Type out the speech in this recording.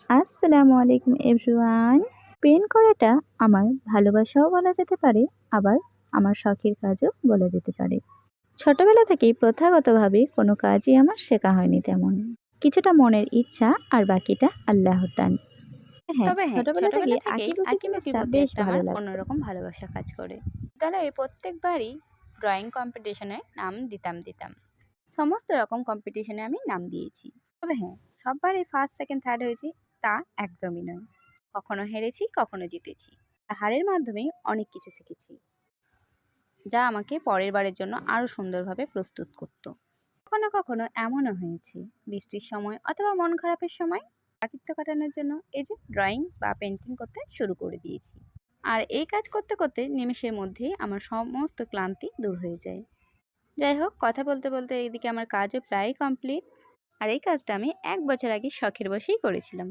আসসালামু আলাইকুম everyone. Pen করাটা আমার ভালোবাসাও বলা যেতে পারে, আবার আমার শখের কাজও বলা যেতে পারে। ছোটবেলা থেকেই প্রথাগতভাবে কোনো কাজই আমার শেখা হয়নি তেমন। কিছুটা মনের ইচ্ছা আর বাকিটা আল্লাহর দান। হ্যাঁ, ছোটবেলা থেকে ছোটবেলা থেকেই আঁকিবুকি আঁকিবুকির জিনিসটা প্রতি বেশ একটা ভালো আমার লাগতো। অন্যরকম ভালোবাসা কাজ করে। বিদ্যালয়ে প্রত্যেকবারই ড্রয়িং কম্পিটিশনে নাম দিতাম। সমস্ত রকম কম্পিটিশনে আমি নাম দিয়েছি। তবে হ্যাঁ, সববারই ফার্স্ট, সেকেন্ড, থার্ড হয়েছি তা একদমই নয়। কখনো হেরেছি, কখনো জিতেছি। আর হারের মাধ্যমেই অনেক কিছু শিখেছি, যা আমাকে পরের বারের জন্য আরও সুন্দরভাবে প্রস্তুত করত। কখনো কখনো এমনও হয়েছে, বৃষ্টির সময় অথবা মন খারাপের সময় একাকিত্ব কাটানোর জন্য এই যে ড্রয়িং বা পেন্টিং করতে শুরু করে দিয়েছি। আর এই কাজ করতে করতে নিমেষের মধ্যেই আমার সমস্ত ক্লান্তি দূর হয়ে যায়। যাই হোক, কথা বলতে বলতে এইদিকে আমার কাজও প্রায় কমপ্লিট। আর এই কাজটা আমি 1 বছর আগে শখের বশেই করেছিলাম।